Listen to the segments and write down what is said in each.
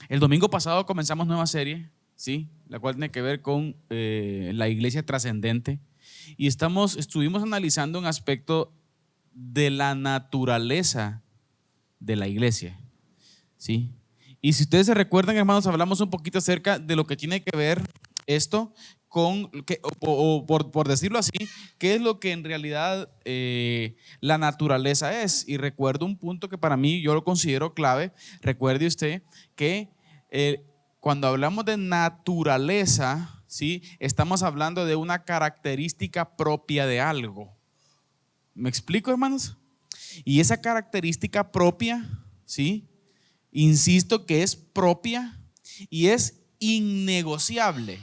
El domingo pasado comenzamos nueva serie, ¿sí? La cual tiene que ver con la iglesia trascendente. Y estuvimos analizando un aspecto de la naturaleza de la iglesia, ¿sí? Y si ustedes se recuerdan, hermanos, hablamos un poquito acerca de lo que tiene que ver esto con, por decirlo así, qué es lo que en realidad la naturaleza es. Y recuerdo un punto que para mí yo lo considero clave. Recuerde usted que cuando hablamos de naturaleza, ¿sí? Estamos hablando de una característica propia de algo. ¿Me explico, hermanos? Y esa característica propia, ¿sí? Insisto que es propia y es innegociable.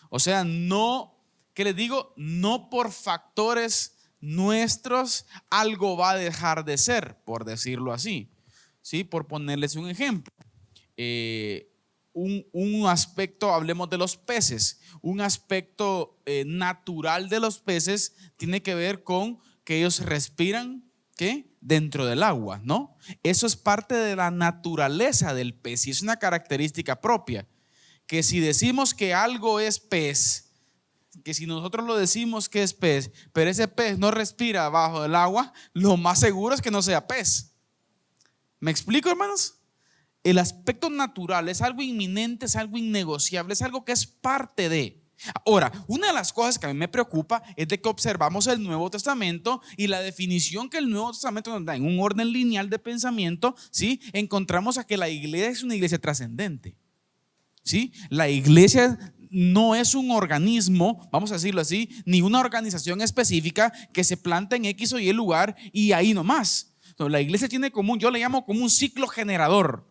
O sea, no, ¿qué les digo? No por factores nuestros algo va a dejar de ser, por decirlo así, ¿sí? Por ponerles un ejemplo. Un aspecto, hablemos de los peces, un aspecto natural de los peces tiene que ver con que ellos respiran, ¿qué? Dentro del agua, ¿no? Eso es parte de la naturaleza del pez y es una característica propia. Que si decimos que algo es pez, que si nosotros lo decimos que es pez, pero ese pez no respira bajo el agua, lo más seguro es que no sea pez. ¿Me explico, hermanos? El aspecto natural es algo inminente, es algo innegociable, es algo que es parte de. Ahora, una de las cosas que a mí me preocupa es de que observamos el Nuevo Testamento y la definición que el Nuevo Testamento nos da en un orden lineal de pensamiento, ¿sí? Encontramos a que la iglesia es una iglesia trascendente, ¿sí? La iglesia no es un organismo, vamos a decirlo así, ni una organización específica que se planta en X o Y lugar y ahí nomás. No, la iglesia tiene como yo le llamo como un ciclo generador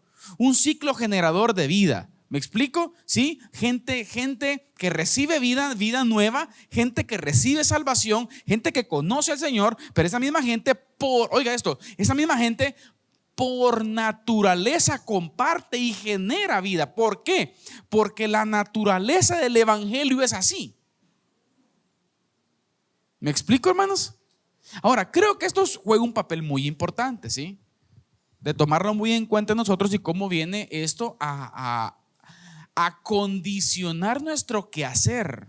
de vida. ¿Me explico? ¿Sí? Gente que recibe vida nueva, gente que recibe salvación, gente que conoce al Señor, pero esa misma gente, esa misma gente por naturaleza comparte y genera vida. ¿Por qué? Porque la naturaleza del evangelio es así. ¿Me explico, hermanos? Ahora, creo que esto juega un papel muy importante, ¿sí? De tomarlo muy en cuenta nosotros y cómo viene esto a condicionar nuestro quehacer,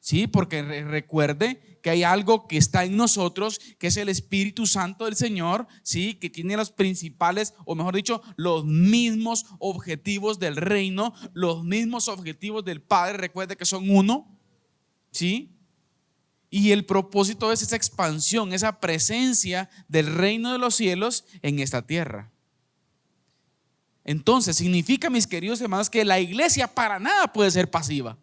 ¿sí? Porque recuerde que hay algo que está en nosotros, que es el Espíritu Santo del Señor, ¿sí? Que tiene los principales, o mejor dicho, los mismos objetivos del reino, los mismos objetivos del Padre. Recuerde que son uno, ¿sí? Y el propósito es esa expansión, esa presencia del reino de los cielos en esta tierra. Entonces significa, mis queridos hermanos, que la iglesia para nada puede ser pasiva.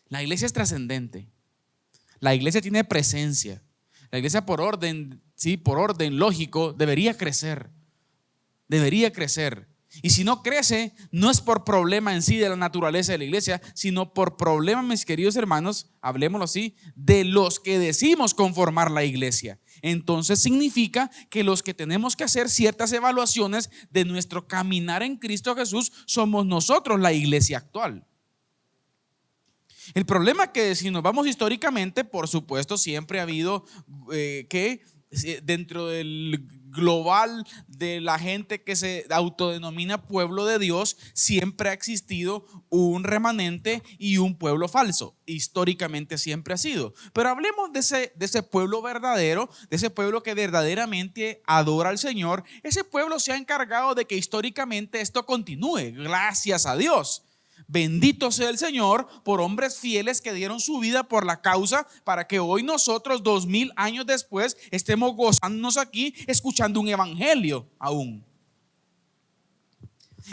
La iglesia es trascendente. La iglesia tiene presencia. La iglesia por orden, sí, por orden lógico, debería crecer. Debería crecer. Y si no crece, no es por problema en sí de la naturaleza de la iglesia, sino por problema, mis queridos hermanos, hablemoslo así, de los que decimos conformar la iglesia. Entonces significa que los que tenemos que hacer ciertas evaluaciones de nuestro caminar en Cristo Jesús somos nosotros, la iglesia actual. El problema es que si nos vamos históricamente, por supuesto, siempre ha habido que dentro del global de la gente que se autodenomina pueblo de Dios, siempre ha existido un remanente y un pueblo falso. Históricamente siempre ha sido. Pero hablemos de ese pueblo verdadero, de ese pueblo que verdaderamente adora al Señor. Ese pueblo se ha encargado de que históricamente esto continúe, gracias a Dios. Bendito sea el Señor por hombres fieles que dieron su vida por la causa para que hoy nosotros 2000 años después estemos gozándonos aquí escuchando un evangelio aún.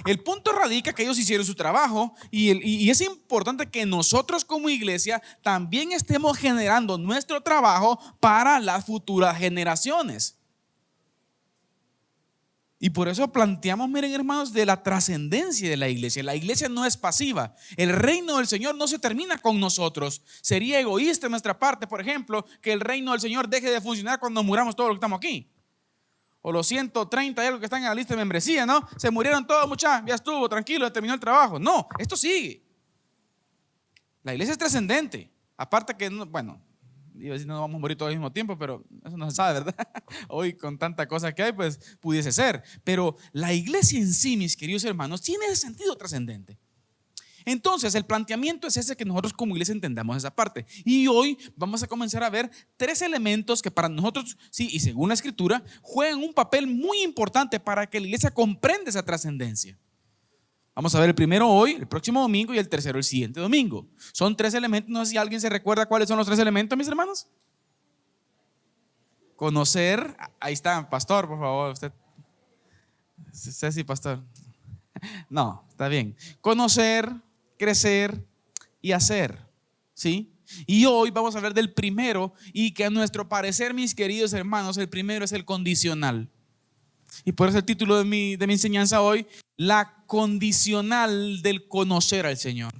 El punto radica que ellos hicieron su trabajo y es importante que nosotros como iglesia también estemos generando nuestro trabajo para las futuras generaciones. Y por eso planteamos, miren hermanos, de la trascendencia de la iglesia. La iglesia no es pasiva. El reino del Señor no se termina con nosotros. Sería egoísta de nuestra parte, por ejemplo, que el reino del Señor deje de funcionar cuando muramos todos los que estamos aquí. O los 130 y algo que están en la lista de membresía, ¿no? Se murieron todos, muchachos, ya estuvo, tranquilo, ya terminó el trabajo. No, esto sigue. La iglesia es trascendente. Aparte que, bueno, Iba a decir, no vamos a morir todos al mismo tiempo, pero eso no se sabe, ¿verdad? Hoy con tanta cosa que hay, pues pudiese ser. Pero la iglesia en sí, mis queridos hermanos, tiene ese sentido trascendente. Entonces, el planteamiento es ese, que nosotros como iglesia entendamos esa parte. Y hoy vamos a comenzar a ver 3 elementos que para nosotros, sí, y según la Escritura, juegan un papel muy importante para que la iglesia comprenda esa trascendencia. Vamos a ver el primero hoy, el próximo domingo, y el tercero el siguiente domingo. Son 3 elementos. No sé si alguien se recuerda cuáles son los 3 elementos, mis hermanos. Conocer, ahí está, pastor, por favor, usted sí, pastor. No, está bien. Conocer, crecer y hacer, ¿sí? Y hoy vamos a hablar del primero, y que a nuestro parecer, mis queridos hermanos, el primero es el condicional. Y por eso el título de mi enseñanza hoy, la condicional del conocer al Señor.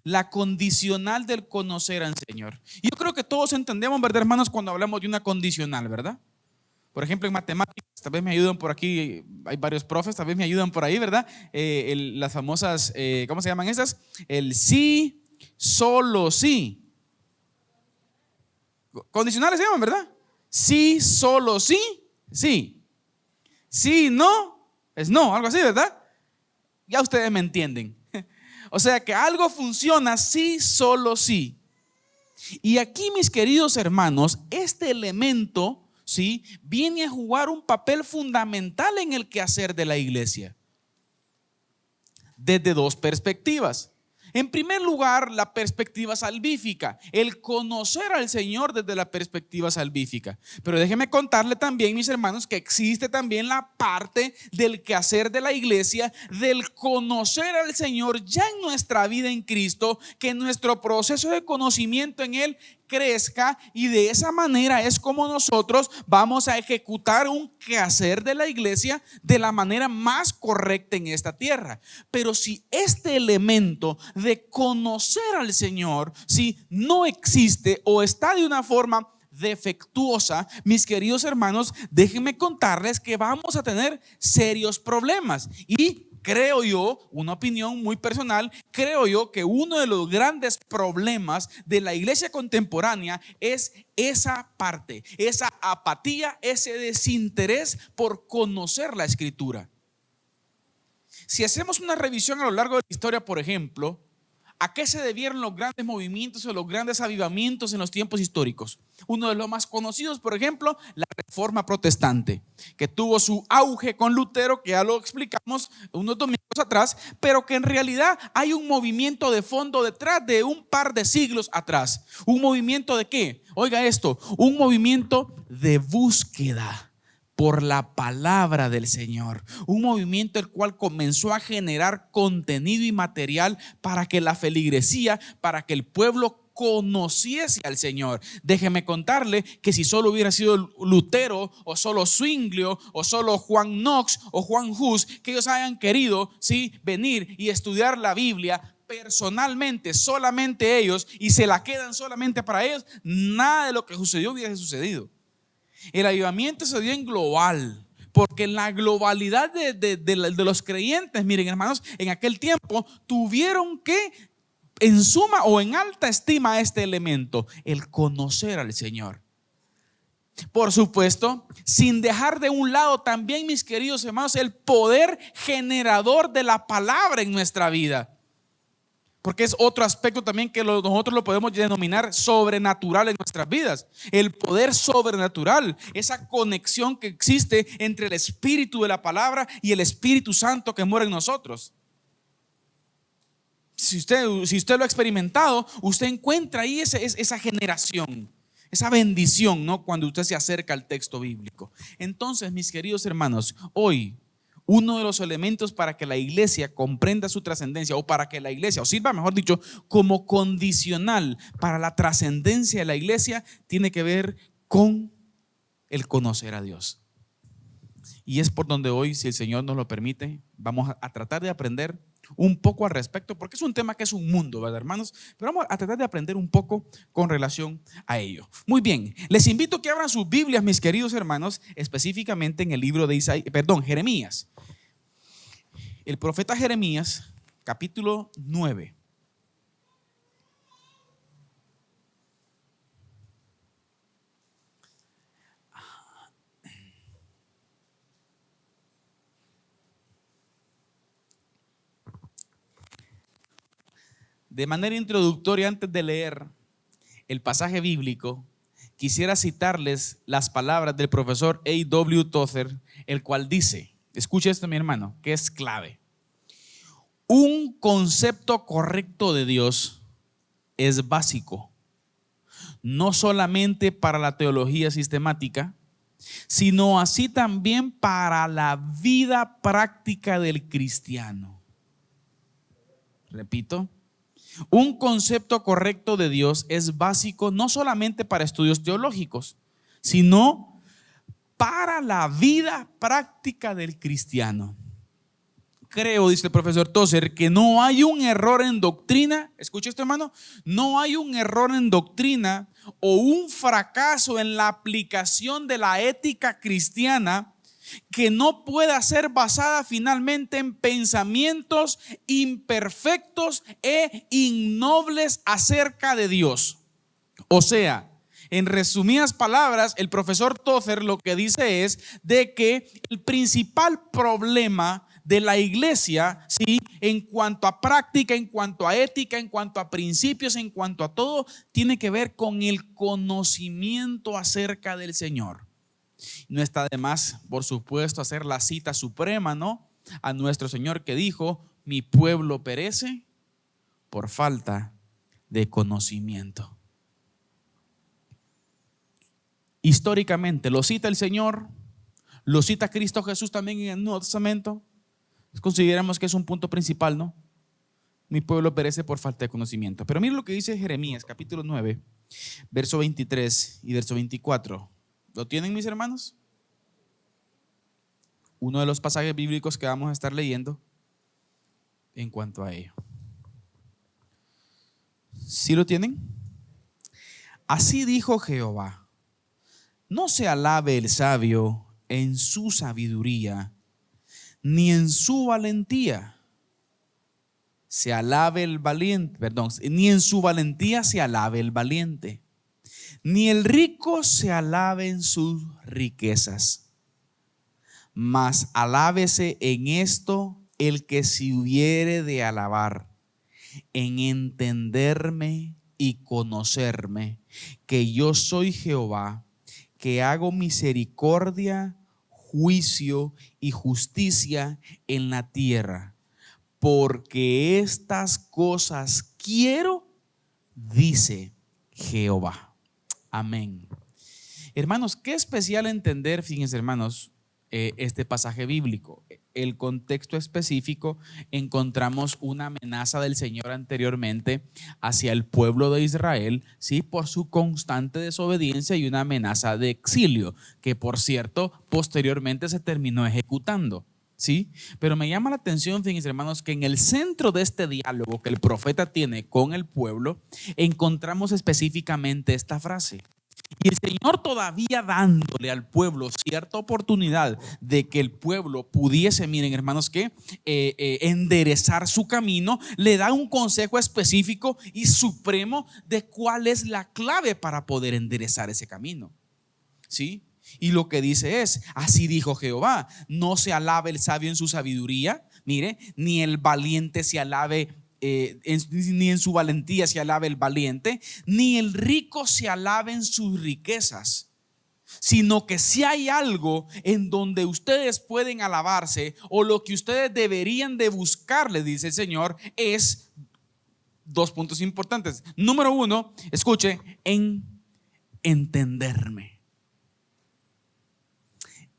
La condicional del conocer al Señor. Y yo creo que todos entendemos, ¿verdad, hermanos? Cuando hablamos de una condicional, ¿verdad? Por ejemplo, en matemáticas, tal vez me ayudan por aquí, hay varios profes, tal vez me ayudan por ahí, ¿verdad? Las famosas, ¿cómo se llaman esas? El sí, solo sí. Condicionales se llaman, ¿verdad? Sí, solo sí, sí. Sí, no, es no, algo así, ¿verdad? Ya ustedes me entienden. O sea que algo funciona sí, solo sí. Y aquí, mis queridos hermanos, este elemento, ¿sí?, viene a jugar un papel fundamental en el quehacer de la iglesia, desde 2 perspectivas. En primer lugar, la perspectiva salvífica, el conocer al Señor desde la perspectiva salvífica. Pero déjenme contarle también, mis hermanos, que existe también la parte del quehacer de la iglesia, del conocer al Señor ya en nuestra vida en Cristo, que nuestro proceso de conocimiento en Él crezca, y de esa manera es como nosotros vamos a ejecutar un quehacer de la iglesia de la manera más correcta en esta tierra. Pero si este elemento de conocer al Señor, si no existe o está de una forma defectuosa, mis queridos hermanos, déjenme contarles que vamos a tener serios problemas. Y creo yo, una opinión muy personal, creo yo que uno de los grandes problemas de la iglesia contemporánea es esa parte, esa apatía, ese desinterés por conocer la Escritura. Si hacemos una revisión a lo largo de la historia, por ejemplo, ¿a qué se debieron los grandes movimientos o los grandes avivamientos en los tiempos históricos? Uno de los más conocidos, por ejemplo, la Reforma Protestante, que tuvo su auge con Lutero, que ya lo explicamos unos domingos atrás, pero que en realidad hay un movimiento de fondo detrás de un par de siglos atrás. ¿Un movimiento de qué? Oiga esto, un movimiento de búsqueda por la palabra del Señor, un movimiento el cual comenzó a generar contenido y material para que la feligresía, para que el pueblo conociese al Señor. Déjeme contarle que si solo hubiera sido Lutero o solo Zwinglio o solo Juan Knox o Juan Hus, que ellos hayan querido, ¿sí?, venir y estudiar la Biblia personalmente, solamente ellos, y se la quedan solamente para ellos, nada de lo que sucedió hubiera sucedido. El avivamiento se dio en global, porque en la globalidad de los creyentes, miren, hermanos, en aquel tiempo tuvieron que, en suma o en alta estima, este elemento, el conocer al Señor. Por supuesto, sin dejar de un lado también, mis queridos hermanos, el poder generador de la palabra en nuestra vida. Porque es otro aspecto también que nosotros lo podemos denominar sobrenatural en nuestras vidas. El poder sobrenatural, esa conexión que existe entre el espíritu de la palabra y el Espíritu Santo que mora en nosotros. Si usted lo ha experimentado, usted encuentra ahí esa generación, esa bendición, ¿no?, cuando usted se acerca al texto bíblico. Entonces, mis queridos hermanos, hoy uno de los elementos para que la iglesia comprenda su trascendencia, o para que la iglesia, o sirva, mejor dicho, como condicional para la trascendencia de la iglesia, tiene que ver con el conocer a Dios. Y es por donde hoy, si el Señor nos lo permite, vamos a tratar de aprender un poco al respecto, porque es un tema que es un mundo, ¿verdad, hermanos? Pero vamos a tratar de aprender un poco con relación a ello. Muy bien, les invito a que abran sus Biblias, mis queridos hermanos, específicamente en el libro de Jeremías. El profeta Jeremías, capítulo 9. De manera introductoria, antes de leer el pasaje bíblico, quisiera citarles las palabras del profesor A.W. Tozer, el cual dice, escuche esto mi hermano, que es clave. Un concepto correcto de Dios es básico, no solamente para la teología sistemática, sino así también para la vida práctica del cristiano. Repito, un concepto correcto de Dios es básico no solamente para estudios teológicos, sino para la vida práctica del cristiano. Creo, dice el profesor Tozer, que no hay un error en doctrina, escucha esto hermano, no hay un error en doctrina o un fracaso en la aplicación de la ética cristiana que no pueda ser basada finalmente en pensamientos imperfectos e innobles acerca de Dios. O sea, en resumidas palabras, el profesor Tozer lo que dice es de que el principal problema de la iglesia, ¿sí?, en cuanto a práctica, en cuanto a ética, en cuanto a principios, en cuanto a todo, tiene que ver con el conocimiento acerca del Señor. No está de más, por supuesto, hacer la cita suprema, ¿no?, a nuestro Señor que dijo: mi pueblo perece por falta de conocimiento. Históricamente lo cita el Señor, lo cita Cristo Jesús también en el Nuevo Testamento. Consideramos que es un punto principal, ¿no? Mi pueblo perece por falta de conocimiento. Pero miren lo que dice Jeremías capítulo 9, verso 23 y verso 24. ¿Lo tienen, mis hermanos? Uno de los pasajes bíblicos que vamos a estar leyendo en cuanto a ello. ¿Sí lo tienen? Así dijo Jehová: no se alabe el sabio en su sabiduría, ni en su valentía se alabe el valiente, ni en su valentía se alabe el valiente, ni el rico se alabe en sus riquezas, mas alábese en esto el que se hubiere de alabar, en entenderme y conocerme, que yo soy Jehová, que hago misericordia, juicio y justicia en la tierra, porque estas cosas quiero, dice Jehová. Amén. Hermanos, qué especial entender, fíjense hermanos, este pasaje bíblico. El contexto específico, encontramos una amenaza del Señor anteriormente hacia el pueblo de Israel, ¿sí?, por su constante desobediencia, y una amenaza de exilio que, por cierto, posteriormente se terminó ejecutando, ¿sí? Pero me llama la atención, fíjense hermanos, que en el centro de este diálogo que el profeta tiene con el pueblo, encontramos específicamente esta frase. Y el Señor, todavía dándole al pueblo cierta oportunidad de que el pueblo pudiese, miren hermanos, que enderezar su camino, le da un consejo específico y supremo de cuál es la clave para poder enderezar ese camino, ¿sí? Y lo que dice es: así dijo Jehová, no se alabe el sabio en su sabiduría, mire, ni el valiente se alabe, ni en su valentía se alabe el valiente, ni el rico se alabe en sus riquezas, sino que si hay algo en donde ustedes pueden alabarse, o lo que ustedes deberían de buscarle, dice el Señor, es dos puntos importantes. Número uno, escuche, en entenderme.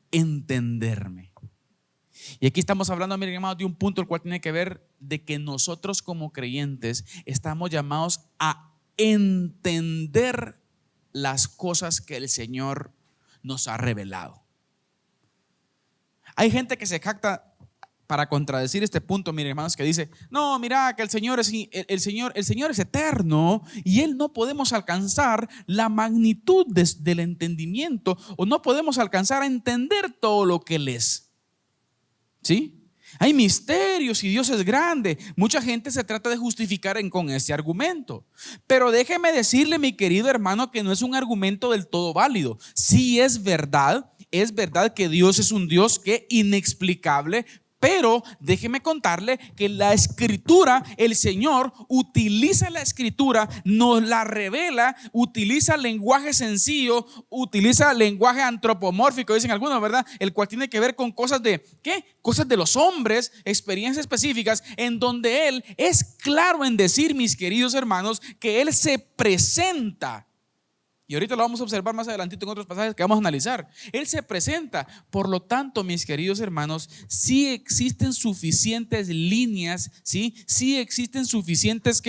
Entenderme. Y aquí estamos hablando, miren hermanos, de un punto el cual tiene que ver de que nosotros como creyentes estamos llamados a entender las cosas que el Señor nos ha revelado. Hay gente que se jacta para contradecir este punto, miren hermanos, que dice: no, mira, que el Señor es eterno y Él no podemos alcanzar la magnitud del entendimiento, o no podemos alcanzar a entender todo lo que Él es, ¿sí? Hay misterios y Dios es grande. Mucha gente se trata de justificar con este argumento, pero déjeme decirle, mi querido hermano, que no es un argumento del todo válido. Sí, es verdad que Dios es un Dios que inexplicable, Pero déjeme contarle que la escritura, el Señor utiliza la escritura, nos la revela, utiliza lenguaje sencillo, utiliza lenguaje antropomórfico, dicen algunos, ¿verdad? El cual tiene que ver con cosas de, ¿qué? Cosas de los hombres, experiencias específicas, en donde Él es claro en decir, mis queridos hermanos, que Él se presenta. Y ahorita lo vamos a observar más adelantito en otros pasajes que vamos a analizar. Él se presenta. Por lo tanto, mis queridos hermanos, sí existen suficientes líneas, sí existen suficientes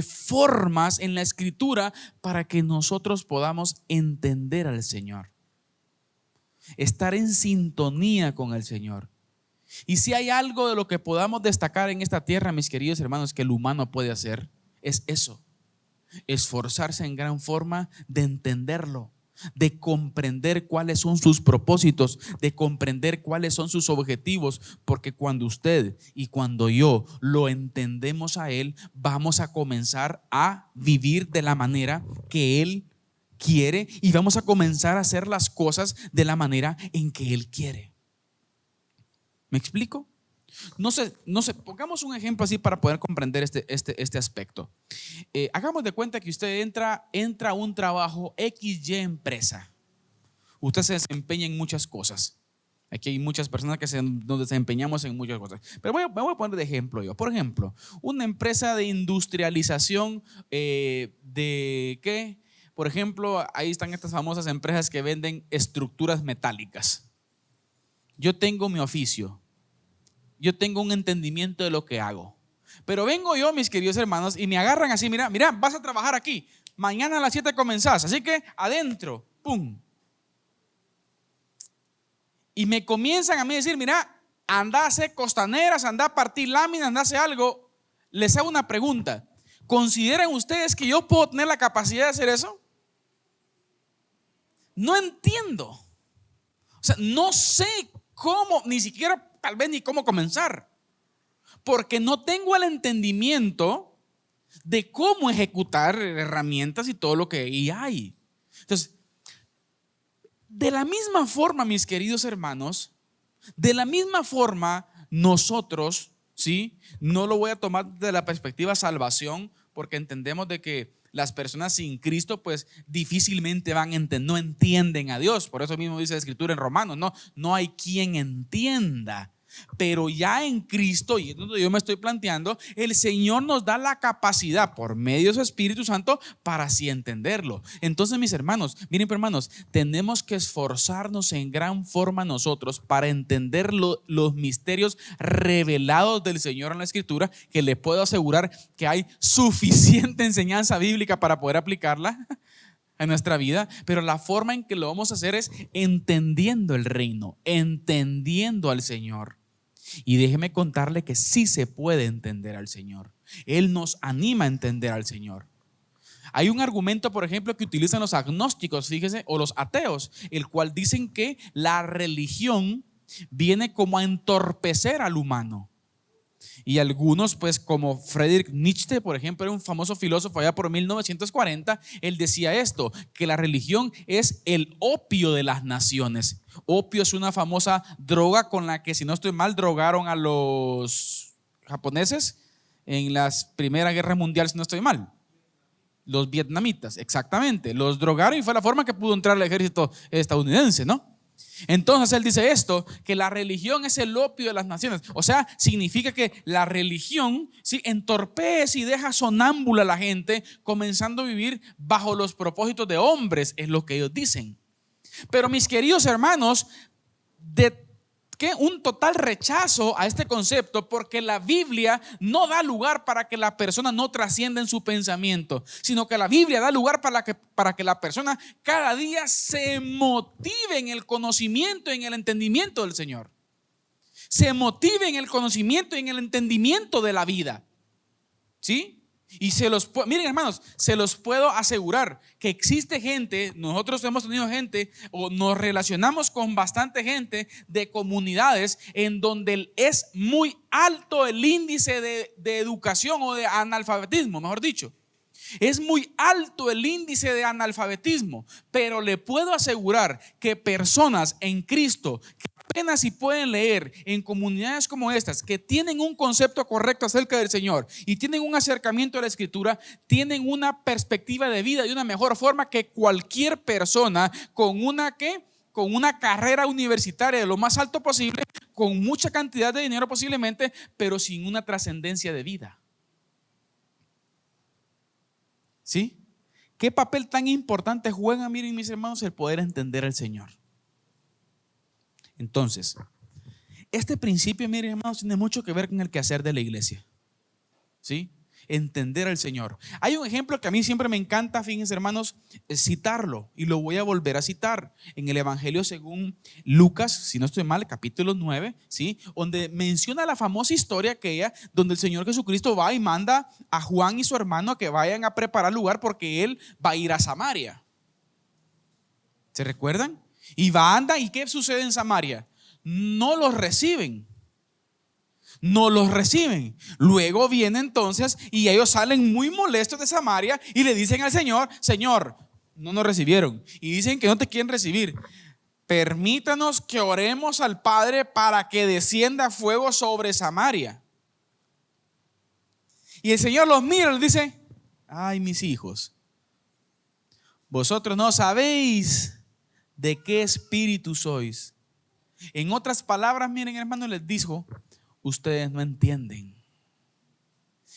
formas en la escritura para que nosotros podamos entender al Señor, estar en sintonía con el Señor. Y si hay algo de lo que podamos destacar en esta tierra, mis queridos hermanos, que el humano puede hacer, es eso: esforzarse en gran forma de entenderlo, de comprender cuáles son sus propósitos, de comprender cuáles son sus objetivos, porque cuando usted y cuando yo lo entendemos a Él, vamos a comenzar a vivir de la manera que Él quiere y vamos a comenzar a hacer las cosas de la manera en que Él quiere. ¿Me explico? No sé, pongamos un ejemplo así para poder comprender este aspecto. Hagamos de cuenta que usted entra a un trabajo XY empresa. Usted se desempeña en muchas cosas. Aquí hay muchas personas que nos desempeñamos en muchas cosas. Pero me voy a poner de ejemplo yo. Por ejemplo, una empresa de industrialización de ¿qué? Por ejemplo, ahí están estas famosas empresas que venden estructuras metálicas. Yo tengo mi oficio. Yo tengo un entendimiento de lo que hago. Pero vengo yo, mis queridos hermanos, y me agarran así: mira, vas a trabajar aquí. Mañana a las 7 comenzás. Así que adentro, pum. Y me comienzan a mí a decir: mira, anda a hacer costaneras, anda a partir láminas, anda a hacer algo. Les hago una pregunta: ¿consideran ustedes que yo puedo tener la capacidad de hacer eso? No entiendo. O sea, no sé cómo, ni siquiera tal vez ni cómo comenzar, porque no tengo el entendimiento de cómo ejecutar herramientas y todo lo que ahí hay. Entonces, de la misma forma, mis queridos hermanos, de la misma forma nosotros, no lo voy a tomar desde la perspectiva salvación, porque entendemos de que las personas sin Cristo pues difícilmente no entienden a Dios. Por eso mismo dice la escritura en Romanos, no hay quien entienda. Pero ya en Cristo, y es donde yo me estoy planteando, el Señor nos da la capacidad por medio de su Espíritu Santo para así entenderlo. Entonces, mis hermanos, miren, hermanos, tenemos que esforzarnos en gran forma nosotros para entender los misterios revelados del Señor en la Escritura, que le puedo asegurar que hay suficiente enseñanza bíblica para poder aplicarla en nuestra vida. Pero la forma en que lo vamos a hacer es entendiendo el reino, entendiendo al Señor. Y déjeme contarle que sí se puede entender al Señor. Él nos anima a entender al Señor. Hay un argumento, por ejemplo, que utilizan los agnósticos, fíjese, o los ateos, el cual dicen que la religión viene como a entorpecer al humano. Y algunos, pues como Friedrich Nietzsche, por ejemplo, era un famoso filósofo allá por 1940, él decía esto, que la religión es el opio de las naciones. Opio es una famosa droga con la que, si no estoy mal, drogaron a los japoneses en la Primera Guerra Mundial, si no estoy mal. Los vietnamitas, exactamente, los drogaron y fue la forma que pudo entrar el ejército estadounidense, ¿no? Entonces él dice esto, que la religión es el opio de las naciones. O sea, significa que la religión entorpece y deja sonámbula a la gente, comenzando a vivir bajo los propósitos de hombres, es lo que ellos dicen. Pero mis queridos hermanos, un total rechazo a este concepto, porque la Biblia no da lugar para que la persona no trascienda en su pensamiento, sino que la Biblia da lugar para que la persona cada día se motive en el conocimiento, en el entendimiento del Señor, se motive en el conocimiento y en el entendimiento de la vida. ¿Sí? Y miren, hermanos, se los puedo asegurar que existe gente, nosotros hemos tenido gente o nos relacionamos con bastante gente de comunidades en donde es muy alto el índice de educación o de analfabetismo, mejor dicho. Es muy alto el índice de analfabetismo, pero le puedo asegurar que personas en Cristo que apenas si pueden leer en comunidades como estas, que tienen un concepto correcto acerca del Señor y tienen un acercamiento a la Escritura, tienen una perspectiva de vida de una mejor forma que cualquier persona con una carrera universitaria de lo más alto posible, con mucha cantidad de dinero posiblemente, pero sin una trascendencia de vida. ¿Sí? ¿Qué papel tan importante juega, miren mis hermanos, el poder entender al Señor? Entonces, este principio, miren hermanos, tiene mucho que ver con el quehacer de la iglesia. ¿Sí? Entender al Señor. Hay un ejemplo que a mí siempre me encanta, fíjense hermanos, citarlo, y lo voy a volver a citar en el Evangelio según Lucas, si no estoy mal, capítulo 9, ¿sí? Donde menciona la famosa historia aquella donde el Señor Jesucristo va y manda a Juan y su hermano a que vayan a preparar lugar porque él va a ir a Samaria. ¿Se recuerdan? Y va, anda, ¿y qué sucede en Samaria? No los reciben. No los reciben. Luego viene entonces y ellos salen muy molestos de Samaria y le dicen al Señor: Señor, no nos recibieron. Y dicen que no te quieren recibir. Permítanos que oremos al Padre para que descienda fuego sobre Samaria. Y el Señor los mira y les dice: ay, mis hijos, vosotros no sabéis de qué espíritu sois. En otras palabras, miren hermanos, les dijo: ustedes no entienden.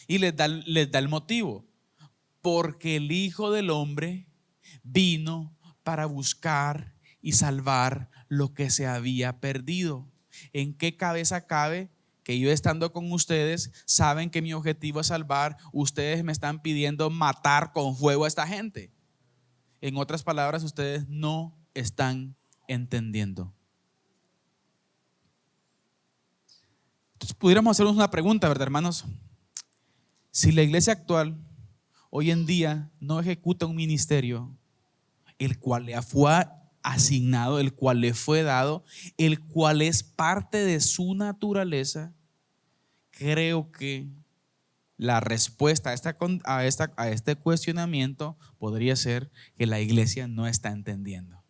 Y les da el motivo: porque el Hijo del Hombre vino para buscar y salvar lo que se había perdido. ¿En qué cabeza cabe que yo, estando con ustedes, saben que mi objetivo es salvar? Ustedes me están pidiendo matar con fuego a esta gente. En otras palabras, ustedes no están entendiendo. Entonces pudiéramos hacernos una pregunta, ¿verdad, hermanos? Si la iglesia actual hoy en día no ejecuta un ministerio el cual le fue asignado, el cual le fue dado, el cual es parte de su naturaleza, creo que la respuesta a este cuestionamiento podría ser que la iglesia no está entendiendo.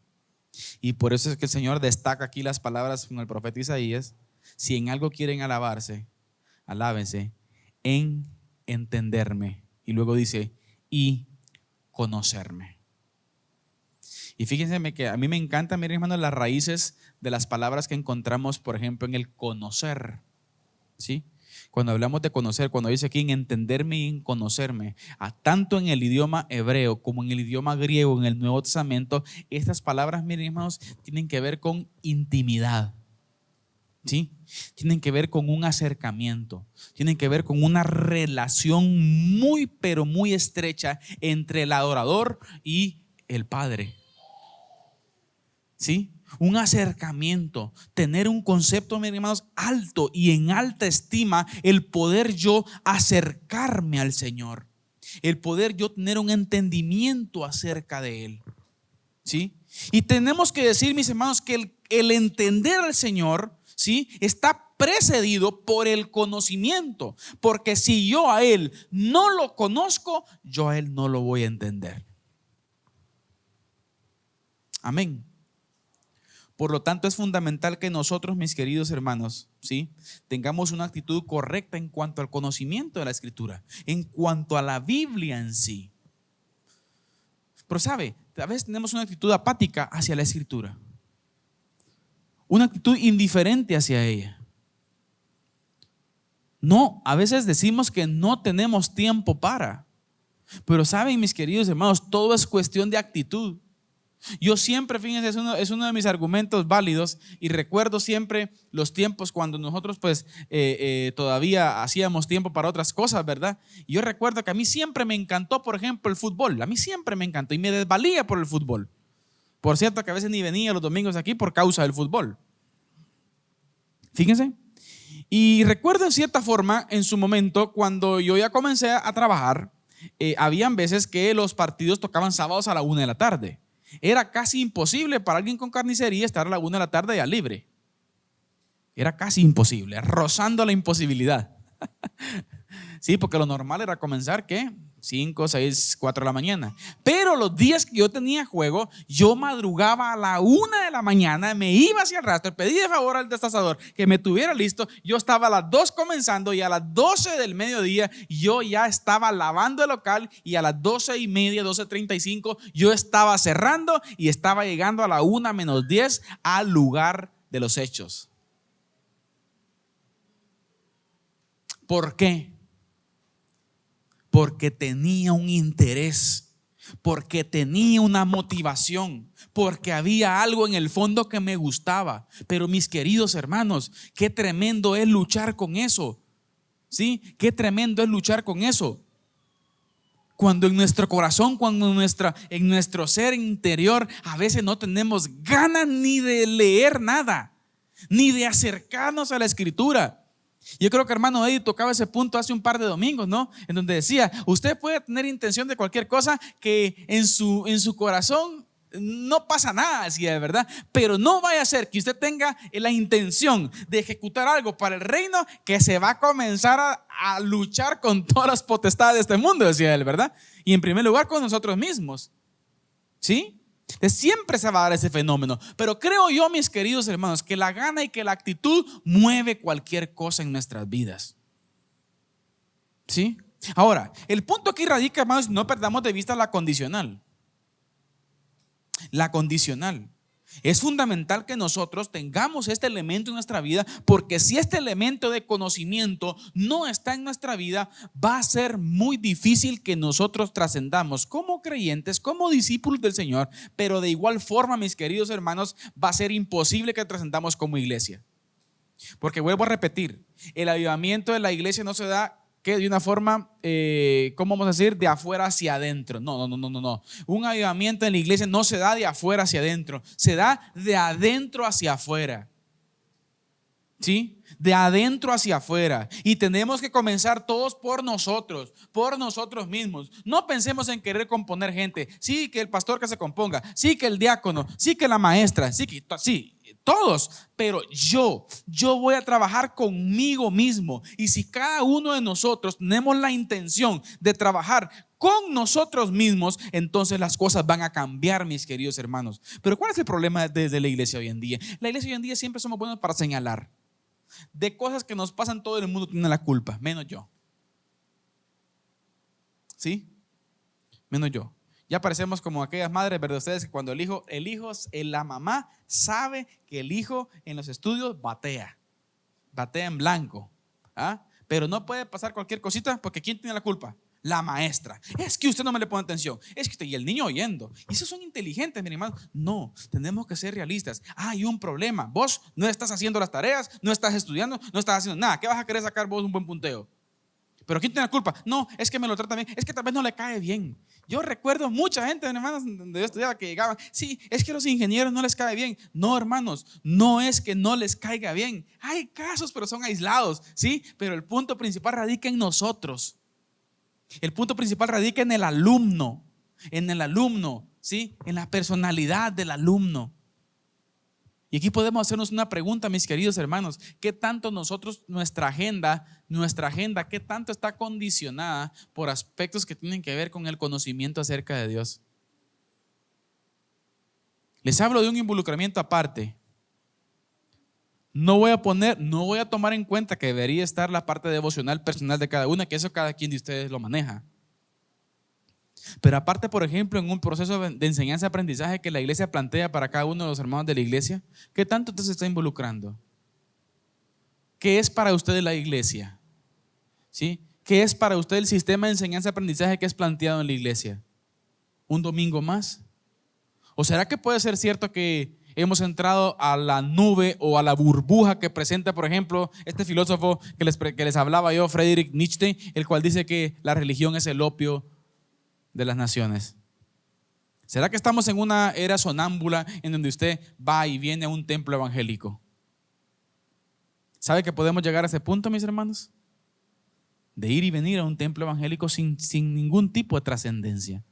Y por eso es que el Señor destaca aquí las palabras con el profeta Isaías: si en algo quieren alabarse, alábense en entenderme. Y luego dice: y conocerme. Y fíjense que a mí me encanta, miren hermanos, las raíces de las palabras que encontramos, por ejemplo, en el conocer. ¿Sí? Cuando hablamos de conocer, cuando dice aquí en entenderme y en conocerme, tanto en el idioma hebreo como en el idioma griego, en el Nuevo Testamento, estas palabras, miren hermanos, tienen que ver con intimidad. ¿Sí? Tienen que ver con un acercamiento, tienen que ver con una relación muy, pero muy estrecha entre el adorador y el Padre. ¿Sí? Un acercamiento, tener un concepto, mis hermanos, alto y en alta estima, el poder yo acercarme al Señor, el poder yo tener un entendimiento acerca de Él. ¿Sí? Y tenemos que decir, mis hermanos, que el entender al Señor, ¿sí?, está precedido por el conocimiento, porque si yo a Él no lo conozco, yo a Él no lo voy a entender. Amén. Por lo tanto, es fundamental que nosotros, mis queridos hermanos, ¿sí?, tengamos una actitud correcta en cuanto al conocimiento de la Escritura, en cuanto a la Biblia en sí. Pero sabe, a veces tenemos una actitud apática hacia la Escritura, una actitud indiferente hacia ella. No, a veces decimos que no tenemos tiempo para, pero saben, mis queridos hermanos, todo es cuestión de actitud. Yo siempre, fíjense, es uno de mis argumentos válidos, y recuerdo siempre los tiempos cuando nosotros todavía hacíamos tiempo para otras cosas, ¿verdad? Y yo recuerdo que a mí siempre me encantó, por ejemplo, el fútbol. A mí siempre me encantó y me desvalía por el fútbol. Por cierto, que a veces ni venía los domingos aquí por causa del fútbol. Fíjense. Y recuerdo en cierta forma, en su momento, cuando yo ya comencé a trabajar, habían veces que los partidos tocaban sábados a la 1 de la tarde. Era casi imposible para alguien con carnicería estar a la 1 de la tarde ya libre. Era casi imposible, rozando la imposibilidad. Sí, porque lo normal era comenzar, ¿qué? 5, 6, 4 de la mañana. Pero los días que yo tenía juego, yo madrugaba a la 1 de la mañana, me iba hacia el rastro, pedí de favor al destazador que me tuviera listo. Yo estaba a las 2 comenzando y a las 12 del mediodía yo ya estaba lavando el local y a las 12:30, 12:35 yo estaba cerrando y estaba llegando a la 1:10 al lugar de los hechos. ¿Por qué? Porque tenía un interés, porque tenía una motivación, porque había algo en el fondo que me gustaba. Pero mis queridos hermanos, qué tremendo es luchar con eso. ¿Sí? Qué tremendo es luchar con eso. Cuando en nuestro corazón, cuando en nuestro ser interior, a veces no tenemos ganas ni de leer nada, ni de acercarnos a la escritura. Yo creo que hermano Eddie tocaba ese punto hace un par de domingos, ¿no? En donde decía, usted puede tener intención de cualquier cosa que en su corazón no pasa nada, decía, de verdad, pero no vaya a ser que usted tenga la intención de ejecutar algo para el reino que se va a comenzar a luchar con todas las potestades de este mundo, decía él, ¿verdad? Y en primer lugar con nosotros mismos, ¿sí? Siempre se va a dar ese fenómeno, pero creo yo, mis queridos hermanos, que la gana y que la actitud mueve cualquier cosa en nuestras vidas. ¿Sí? Ahora, el punto aquí radica, hermanos, no perdamos de vista la condicional. La condicional. Es fundamental que nosotros tengamos este elemento en nuestra vida, porque si este elemento de conocimiento no está en nuestra vida, va a ser muy difícil que nosotros trascendamos como creyentes, como discípulos del Señor, pero de igual forma, mis queridos hermanos, va a ser imposible que trascendamos como iglesia. Porque vuelvo a repetir, el avivamiento de la iglesia no se da que de una forma, ¿cómo vamos a decir? De afuera hacia adentro. No. Un avivamiento en la iglesia no se da de afuera hacia adentro, se da de adentro hacia afuera. ¿Sí? De adentro hacia afuera. Y tenemos que comenzar todos por nosotros mismos. No pensemos en querer componer gente. Sí, que el pastor que se componga, sí, que el diácono, sí, que la maestra, sí, todos, pero yo voy a trabajar conmigo mismo. Y si cada uno de nosotros tenemos la intención de trabajar con nosotros mismos, entonces las cosas van a cambiar, mis queridos hermanos. Pero ¿cuál es el problema desde la iglesia hoy en día? La iglesia hoy en día siempre somos buenos para señalar. De cosas que nos pasan, todo el mundo tiene la culpa, menos yo. ¿Sí? Menos yo. Ya parecemos como aquellas madres, ¿verdad? Ustedes que cuando la mamá sabe que el hijo en los estudios batea en blanco, ¿ah? Pero no puede pasar cualquier cosita, porque ¿quién tiene la culpa? La maestra. Es que usted no me le pone atención, es que usted, y el niño oyendo. Y esos son inteligentes, mi hermano. No, tenemos que ser realistas. Hay un problema. Vos no estás haciendo las tareas, no estás estudiando, no estás haciendo nada. ¿Qué vas a querer sacar vos un buen punteo? ¿Pero quién tiene la culpa? No, es que me lo trata bien, es que tal vez no le cae bien. Yo recuerdo mucha gente, hermanos, donde yo estudiaba, que llegaban, sí, es que a los ingenieros no les cae bien. No, hermanos, no es que no les caiga bien. Hay casos, pero son aislados, ¿sí? Pero el punto principal radica en nosotros. El punto principal radica en el alumno, ¿sí? En la personalidad del alumno. Y aquí podemos hacernos una pregunta, mis queridos hermanos: ¿qué tanto nosotros, nuestra agenda, qué tanto está condicionada por aspectos que tienen que ver con el conocimiento acerca de Dios? Les hablo de un involucramiento aparte. No voy a tomar en cuenta que debería estar la parte devocional personal de cada una, que eso cada quien de ustedes lo maneja. Pero aparte, por ejemplo, en un proceso de enseñanza-aprendizaje que la iglesia plantea para cada uno de los hermanos de la iglesia, ¿qué tanto usted se está involucrando? ¿Qué es para usted la iglesia? ¿Sí? ¿Qué es para usted el sistema de enseñanza-aprendizaje que es planteado en la iglesia? ¿Un domingo más? ¿O será que puede ser cierto que hemos entrado a la nube o a la burbuja que presenta, por ejemplo, este filósofo que les hablaba yo, Friedrich Nietzsche, el cual dice que la religión es el opio de las naciones? ¿Será que estamos en una era sonámbula en donde usted va y viene a un templo evangélico? ¿Sabe que podemos llegar a ese punto, mis hermanos? De ir y venir a un templo evangélico sin ningún tipo de trascendencia.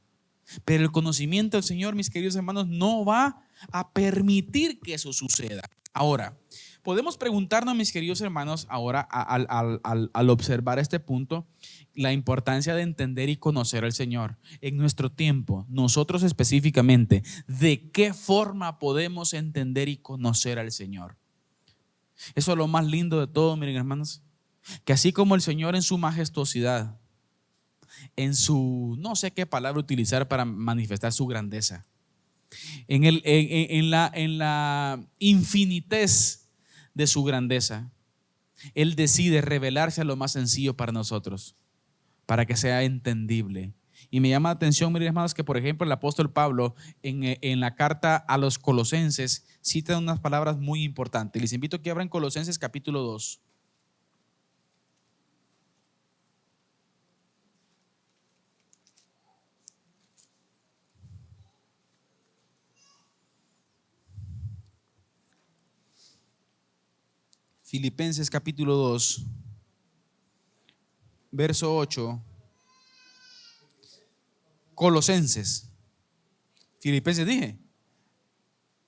Pero el conocimiento del Señor, mis queridos hermanos, no va a permitir que eso suceda. Ahora, podemos preguntarnos, mis queridos hermanos, ahora al observar este punto, la importancia de entender y conocer al Señor. En nuestro tiempo, nosotros específicamente, ¿de qué forma podemos entender y conocer al Señor? Eso es lo más lindo de todo, miren hermanos, que así como el Señor en su majestuosidad, en su, no sé qué palabra utilizar para manifestar su grandeza, en la infinitez de su grandeza, Él decide revelarse a lo más sencillo para nosotros, para que sea entendible. Y me llama la atención, miren hermanos, que por ejemplo el apóstol Pablo en la carta a los Colosenses cita unas palabras muy importantes. Les invito a que abran Colosenses capítulo 2. Filipenses capítulo 2, verso 8. Colosenses. Filipenses dije.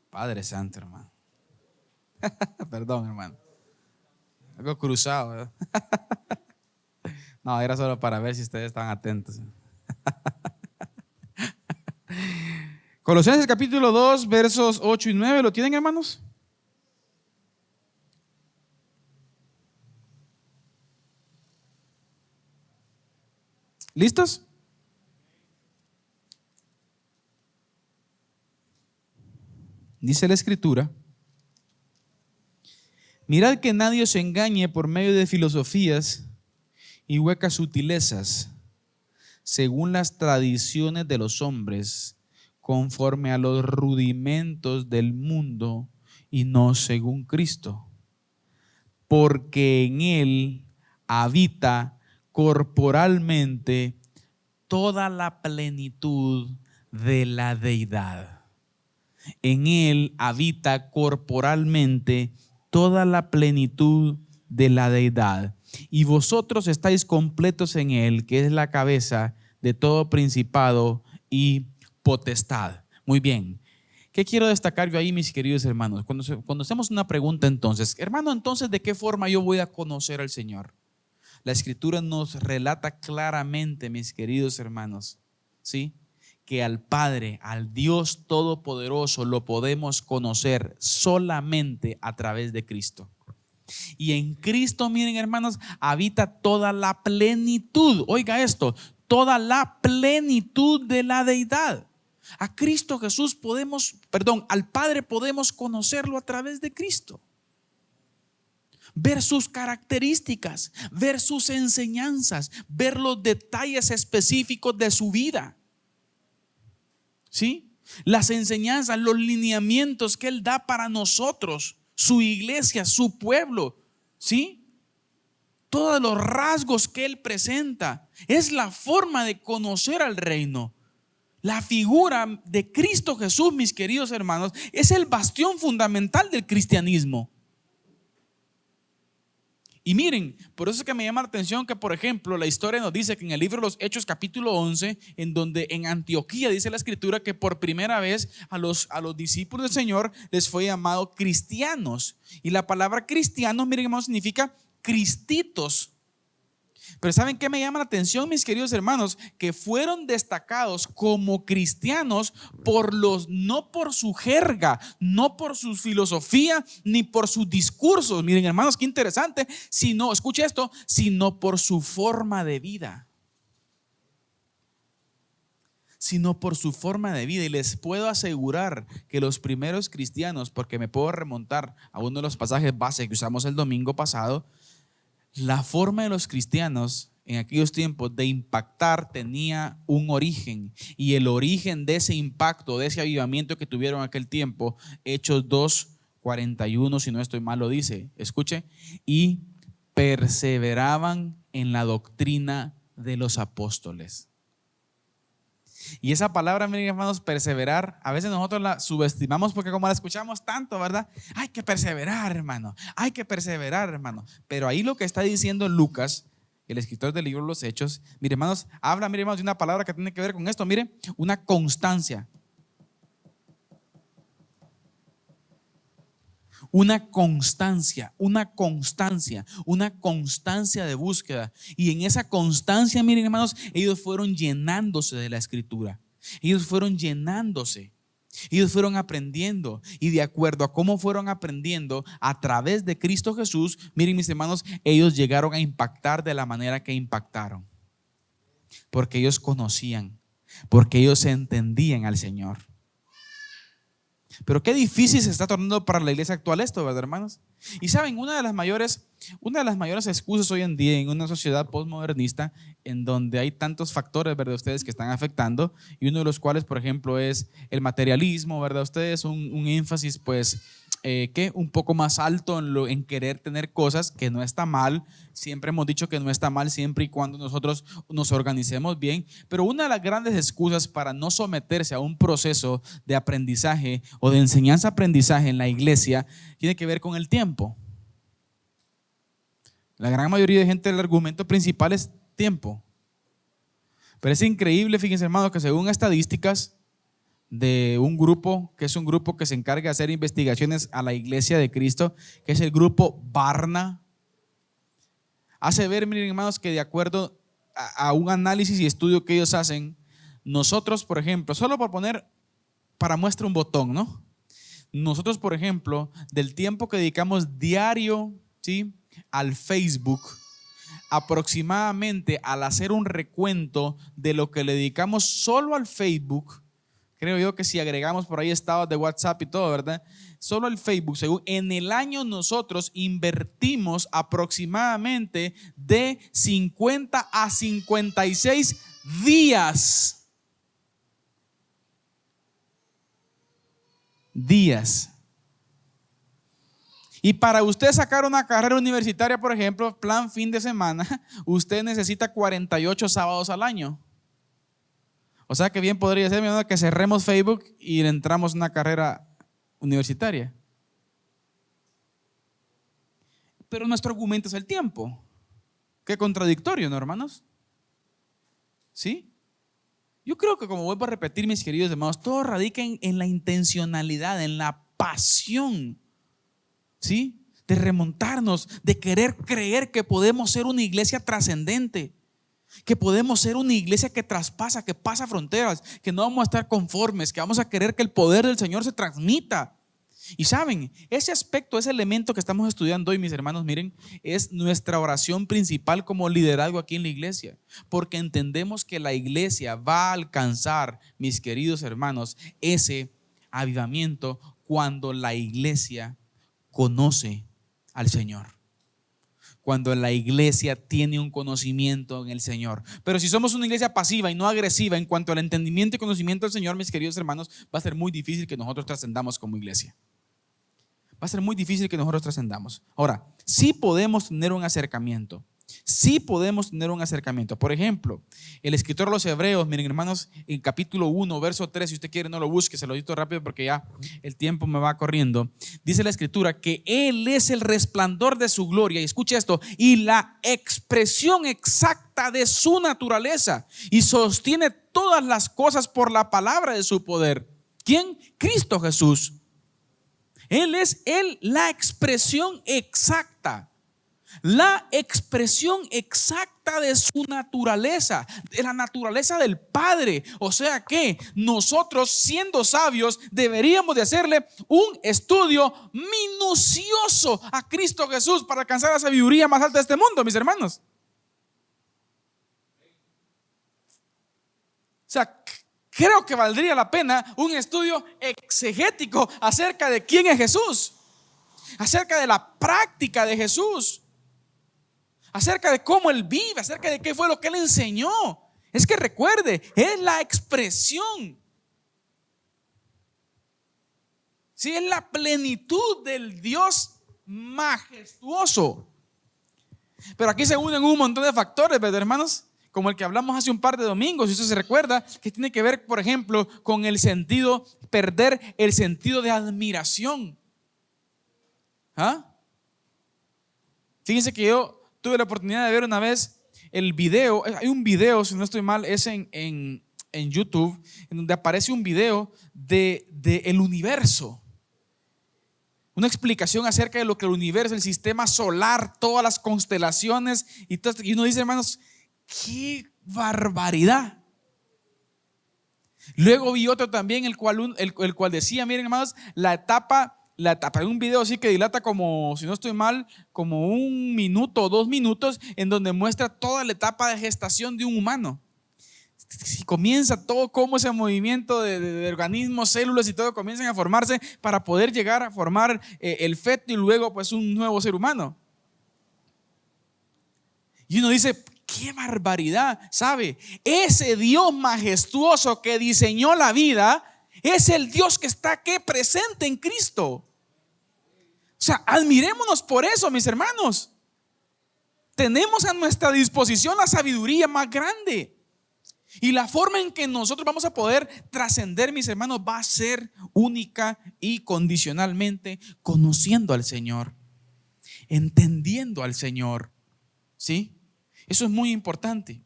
Padre Santo, hermano. Perdón, hermano. Algo cruzado, ¿verdad? No, era solo para ver si ustedes están atentos. Colosenses capítulo 2, versos 8 y 9. ¿Lo tienen, hermanos? ¿Listos? Dice la Escritura: mirad que nadie os engañe por medio de filosofías y huecas sutilezas, según las tradiciones de los hombres, conforme a los rudimentos del mundo y no según Cristo, porque en Él habita corporalmente toda la plenitud de la deidad. En Él habita corporalmente toda la plenitud de la deidad. Y vosotros estáis completos en Él, que es la cabeza de todo principado y potestad. Muy bien. ¿Qué quiero destacar yo ahí, mis queridos hermanos? Cuando hacemos una pregunta entonces, hermano, entonces, ¿de qué forma yo voy a conocer al Señor? La Escritura nos relata claramente, mis queridos hermanos, ¿sí?, que al Padre, al Dios Todopoderoso, lo podemos conocer solamente a través de Cristo. Y en Cristo, miren hermanos, habita toda la plenitud. Oiga esto, toda la plenitud de la deidad. A Cristo Jesús al Padre podemos conocerlo a través de Cristo. Ver sus características, ver sus enseñanzas, ver los detalles específicos de su vida. ¿Sí? Las enseñanzas, los lineamientos que Él da para nosotros, su iglesia, su pueblo. ¿Sí? Todos los rasgos que Él presenta. Es la forma de conocer al reino. La figura de Cristo Jesús, mis queridos hermanos, es el bastión fundamental del cristianismo. Y miren, por eso es que me llama la atención que, por ejemplo, la historia nos dice que en el libro de los Hechos capítulo 11, en donde en Antioquía dice la Escritura que por primera vez a los discípulos del Señor les fue llamado cristianos. Y la palabra cristianos, miren hermanos, significa cristitos. Pero ¿saben qué me llama la atención, mis queridos hermanos? Que fueron destacados como cristianos no por su jerga, no por su filosofía, ni por sus discursos. Miren hermanos, qué interesante. Escuche esto, sino por su forma de vida. Sino por su forma de vida. Y les puedo asegurar que los primeros cristianos, porque me puedo remontar a uno de los pasajes base que usamos el domingo pasado, la forma de los cristianos en aquellos tiempos de impactar tenía un origen, y el origen de ese impacto, de ese avivamiento que tuvieron en aquel tiempo, Hechos 2:41, si no estoy mal lo dice, escuche, y perseveraban en la doctrina de los apóstoles. Y esa palabra, miren hermanos, perseverar, a veces nosotros la subestimamos porque como la escuchamos tanto, ¿verdad? Hay que perseverar, hermano, hay que perseverar, hermano. Pero ahí lo que está diciendo Lucas, el escritor del libro de los Hechos, miren hermanos, habla, miren hermanos, de una palabra que tiene que ver con esto, miren, una constancia. una constancia de búsqueda. Y en esa constancia, miren hermanos, ellos fueron llenándose de la escritura. Ellos fueron llenándose. Ellos fueron aprendiendo, y de acuerdo a cómo fueron aprendiendo a través de Cristo Jesús, miren mis hermanos, ellos llegaron a impactar de la manera que impactaron. Porque ellos conocían, porque ellos entendían al Señor. Pero qué difícil se está tornando para la iglesia actual esto, ¿verdad, hermanos? Y saben, una de las mayores excusas hoy en día en una sociedad postmodernista en donde hay tantos factores, ¿verdad?, ustedes que están afectando, y uno de los cuales, por ejemplo, es el materialismo, ¿verdad? Ustedes un énfasis, pues, que un poco más alto en querer tener cosas, que no está mal. Siempre hemos dicho que no está mal siempre y cuando nosotros nos organicemos bien, pero una de las grandes excusas para no someterse a un proceso de aprendizaje o de enseñanza-aprendizaje en la iglesia tiene que ver con el tiempo. La gran mayoría de gente, el argumento principal es tiempo. Pero es increíble, fíjense hermanos, que según estadísticas de un grupo, que es un grupo que se encarga de hacer investigaciones a la iglesia de Cristo, que es el grupo Barna, hace ver, miren hermanos, que de acuerdo a un análisis y estudio que ellos hacen, nosotros, por ejemplo, solo por poner para muestra un botón, ¿no? Nosotros, por ejemplo, del tiempo que dedicamos diario, ¿sí?, al Facebook, aproximadamente, al hacer un recuento de lo que le dedicamos solo al Facebook, creo yo que si agregamos por ahí estados de WhatsApp y todo, ¿verdad? Solo el Facebook, según en el año nosotros invertimos aproximadamente de 50 a 56 días. Y para usted sacar una carrera universitaria, por ejemplo, plan fin de semana, usted necesita 48 sábados al año. O sea que bien podría ser, mi hermano, que cerremos Facebook y le entramos una carrera universitaria. Pero nuestro argumento es el tiempo. Qué contradictorio, ¿no, hermanos? ¿Sí? Yo creo que, como vuelvo a repetir, mis queridos hermanos, todo radica en la intencionalidad, en la pasión, ¿sí?, de remontarnos, de querer creer que podemos ser una iglesia trascendente, que podemos ser una iglesia que traspasa, que pasa fronteras, que no vamos a estar conformes, que vamos a querer que el poder del Señor se transmita. Y saben, ese aspecto, ese elemento que estamos estudiando hoy, mis hermanos, miren, es nuestra oración principal como liderazgo aquí en la iglesia, porque entendemos que la iglesia va a alcanzar, mis queridos hermanos, ese avivamiento cuando la iglesia conoce al Señor, cuando la iglesia tiene un conocimiento en el Señor. Pero si somos una iglesia pasiva y no agresiva en cuanto al entendimiento y conocimiento del Señor, mis queridos hermanos, va a ser muy difícil que nosotros trascendamos como iglesia. Va a ser muy difícil que nosotros trascendamos. Ahora, sí podemos tener un acercamiento. Sí podemos tener un acercamiento. Por ejemplo, el escritor a los Hebreos, miren hermanos, en capítulo 1, verso 3, si usted quiere no lo busque, se lo dito rápido porque ya el tiempo me va corriendo. Dice la escritura que Él es el resplandor de su gloria, y escuche esto, y la expresión exacta de su naturaleza, y sostiene todas las cosas por la palabra de su poder. ¿Quién? Cristo Jesús. Él es la expresión exacta. La expresión exacta de su naturaleza, de la naturaleza del Padre. O sea que nosotros, siendo sabios, deberíamos de hacerle un estudio minucioso a Cristo Jesús para alcanzar la sabiduría más alta de este mundo, mis hermanos. O sea, creo que valdría la pena un estudio exegético acerca de quién es Jesús, acerca de la práctica de Jesús, acerca de cómo Él vive, acerca de qué fue lo que Él enseñó. Es que recuerde, es la expresión, sí, es la plenitud del Dios majestuoso. Pero aquí se unen un montón de factores, ¿verdad, hermanos? Como el que hablamos hace un par de domingos, si usted se recuerda, que tiene que ver, por ejemplo, con el sentido, perder el sentido de admiración. Fíjense que yo tuve la oportunidad de ver una vez el video. Hay un video, si no estoy mal, es en YouTube, en donde aparece un video de el universo. una explicación acerca de lo que el universo, el sistema solar, todas las constelaciones y todo esto. Y uno dice, hermanos, qué barbaridad. Luego vi otro también, el cual decía, miren hermanos, la etapa, hay un video así que dilata como, si no estoy mal, como 1 minuto o 2 minutos, en donde muestra toda la etapa de gestación de un humano. Si comienza todo, como ese movimiento de organismos, células y todo comienzan a formarse para poder llegar a formar el feto y luego pues un nuevo ser humano. Y uno dice, qué barbaridad, ¿sabe? Ese Dios majestuoso que diseñó la vida es el Dios que está aquí presente en Cristo. O sea, admirémonos por eso, mis hermanos. Tenemos a nuestra disposición la sabiduría más grande. Y la forma en que nosotros vamos a poder trascender, mis hermanos, va a ser única y condicionalmente conociendo al Señor, entendiendo al Señor. ¿Sí? Eso es muy importante.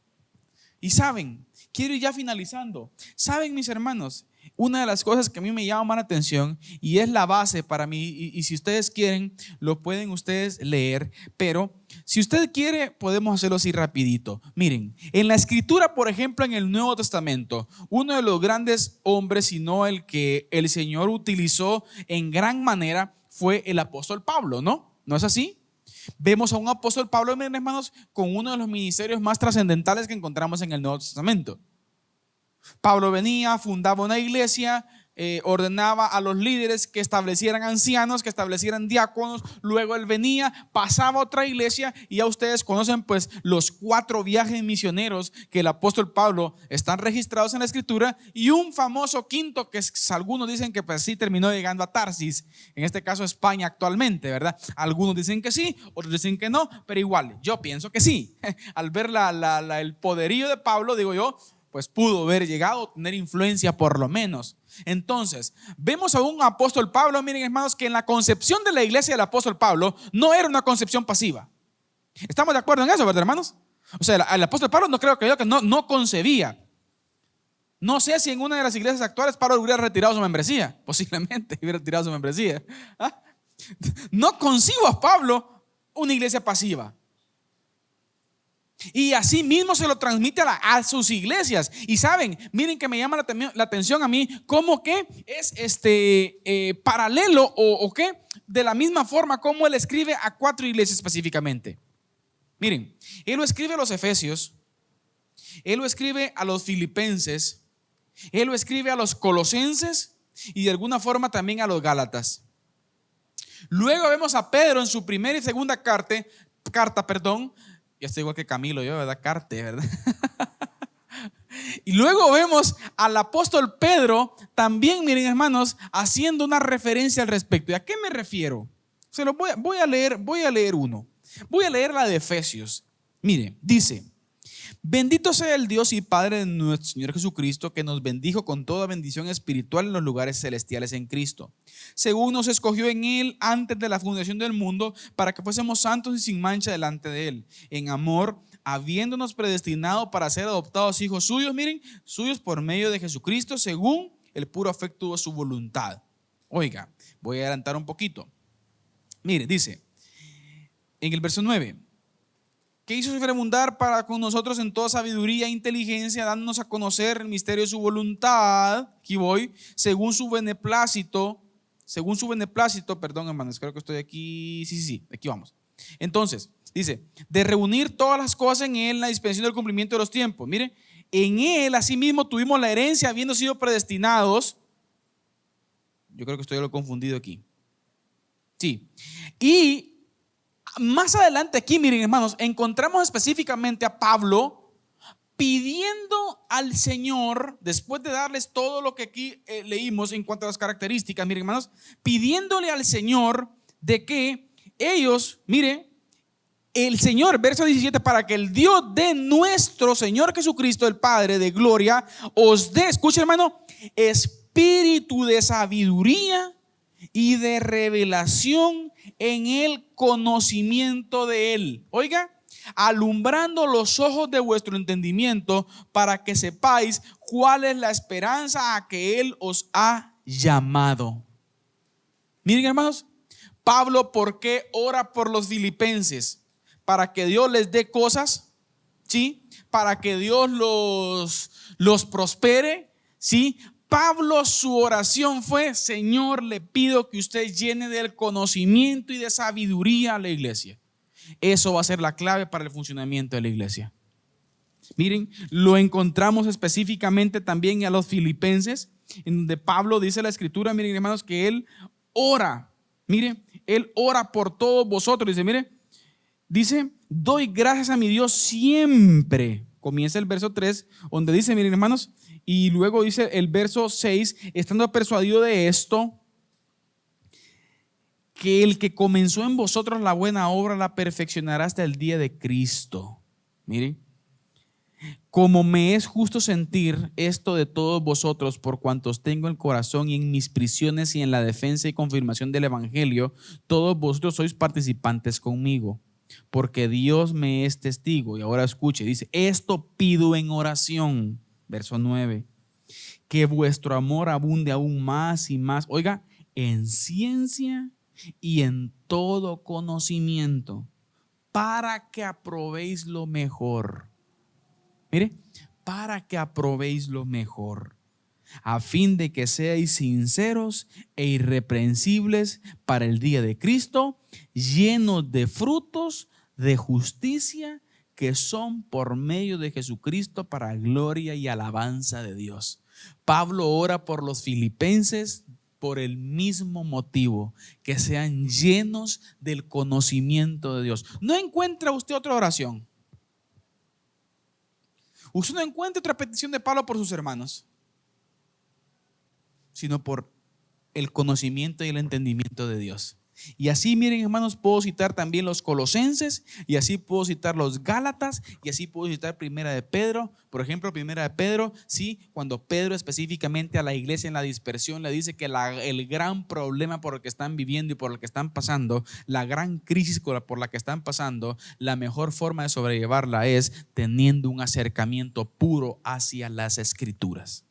Y saben, quiero ir ya finalizando. Saben, mis hermanos, una de las cosas que a mí me llama la atención y es la base para mí, y si ustedes quieren, lo pueden ustedes leer, pero si usted quiere, podemos hacerlo así rapidito. Miren, en la escritura, por ejemplo, en el Nuevo Testamento, uno de los grandes hombres, si no el que el Señor utilizó en gran manera, fue el apóstol Pablo, ¿no? ¿No es así? Vemos a un apóstol Pablo, miren hermanos, con uno de los ministerios más trascendentales que encontramos en el Nuevo Testamento. Pablo venía, fundaba una iglesia, ordenaba a los líderes que establecieran ancianos, que establecieran diáconos. Luego él venía, pasaba a otra iglesia y ya ustedes conocen pues los 4 viajes misioneros que el apóstol Pablo están registrados en la escritura, y un famoso quinto que algunos dicen que pues sí terminó llegando a Tarsis, en este caso España actualmente, ¿verdad? Algunos dicen que sí, otros dicen que no, pero igual yo pienso que sí. Al ver el poderío de Pablo, digo yo, pues pudo haber llegado a tener influencia por lo menos. Entonces, vemos a un apóstol Pablo, miren hermanos, que en la concepción de la iglesia del apóstol Pablo no era una concepción pasiva. ¿Estamos de acuerdo en eso, verdad, hermanos? O sea, el apóstol Pablo no creo que no concebía. No sé si en una de las iglesias actuales Pablo hubiera retirado su membresía. Posiblemente hubiera retirado su membresía. No concibo a Pablo una iglesia pasiva. Y así mismo se lo transmite a sus iglesias. Y saben, miren que me llama la atención a mí, como que es paralelo o que de la misma forma como él escribe a 4 iglesias específicamente. Miren, él lo escribe a los Efesios, él lo escribe a los Filipenses, él lo escribe a los Colosenses y de alguna forma también a los Gálatas. Luego vemos a Pedro en su primera y segunda carta, ya estoy igual que Camilo, yo, ¿verdad? Carte, ¿verdad? Y luego vemos al apóstol Pedro también, miren hermanos, haciendo una referencia al respecto. ¿Y a qué me refiero? Se lo voy a leer uno. Voy a leer la de Efesios. Mire, dice: bendito sea el Dios y Padre de nuestro Señor Jesucristo, que nos bendijo con toda bendición espiritual en los lugares celestiales en Cristo, según nos escogió en Él antes de la fundación del mundo, para que fuésemos santos y sin mancha delante de Él, en amor, habiéndonos predestinado para ser adoptados hijos suyos, miren, suyos por medio de Jesucristo, según el puro afecto de su voluntad. Oiga, voy a adelantar un poquito. Mire, dice en el verso 9: que hizo sobremundar para con nosotros en toda sabiduría e inteligencia, dándonos a conocer el misterio de su voluntad. Aquí voy, según su beneplácito, perdón hermanos, creo que estoy aquí, sí, aquí vamos. Entonces, dice, de reunir todas las cosas en Él, la dispensación del cumplimiento de los tiempos. Mire, en Él asimismo tuvimos la herencia, habiendo sido predestinados. Yo creo que estoy algo confundido aquí. Sí, y más adelante aquí, miren hermanos, encontramos específicamente a Pablo pidiendo al Señor, después de darles todo lo que aquí leímos en cuanto a las características, miren hermanos, pidiéndole al Señor de que ellos, mire, el Señor, verso 17, para que el Dios de nuestro Señor Jesucristo, el Padre de gloria, os dé, escuche hermano, espíritu de sabiduría y de revelación en el conocimiento de Él. Oiga, alumbrando los ojos de vuestro entendimiento, para que sepáis cuál es la esperanza a que Él os ha llamado. Miren hermanos, Pablo, ¿por qué ora por los filipenses? Para que Dios les dé cosas, ¿sí? Para que Dios los prospere, ¿sí? Pablo, su oración fue: Señor, le pido que usted llene del conocimiento y de sabiduría a la iglesia. Eso va a ser la clave para el funcionamiento de la iglesia. Miren, lo encontramos específicamente también a los filipenses, en donde Pablo dice la escritura, miren hermanos, que él ora. Miren, él ora por todos vosotros. Dice, doy gracias a mi Dios siempre. Comienza el verso 3, donde dice, miren hermanos, y luego dice el verso 6, estando persuadido de esto, que el que comenzó en vosotros la buena obra la perfeccionará hasta el día de Cristo. Miren, como me es justo sentir esto de todos vosotros, por cuantos tengo el corazón y en mis prisiones y en la defensa y confirmación del evangelio, todos vosotros sois participantes conmigo, porque Dios me es testigo. Y ahora escuche, dice, esto pido en oración, verso 9, que vuestro amor abunde aún más y más, oiga, en ciencia y en todo conocimiento, para que aprobéis lo mejor. Mire, para que aprobéis lo mejor, a fin de que seáis sinceros e irreprensibles para el día de Cristo, llenos de frutos de justicia que son por medio de Jesucristo para gloria y alabanza de Dios. Pablo ora por los filipenses por el mismo motivo, que sean llenos del conocimiento de Dios. ¿No encuentra usted otra oración? Usted no encuentra otra petición de Pablo por sus hermanos, sino por el conocimiento y el entendimiento de Dios. Y así, miren hermanos, puedo citar también los Colosenses, y así puedo citar los Gálatas, y así puedo citar Primera de Pedro. Por ejemplo, Primera de Pedro, sí, cuando Pedro específicamente a la iglesia en la dispersión le dice que el gran problema por el que están viviendo y por el que están pasando, la gran crisis por la que están pasando, la mejor forma de sobrellevarla es teniendo un acercamiento puro hacia las Escrituras.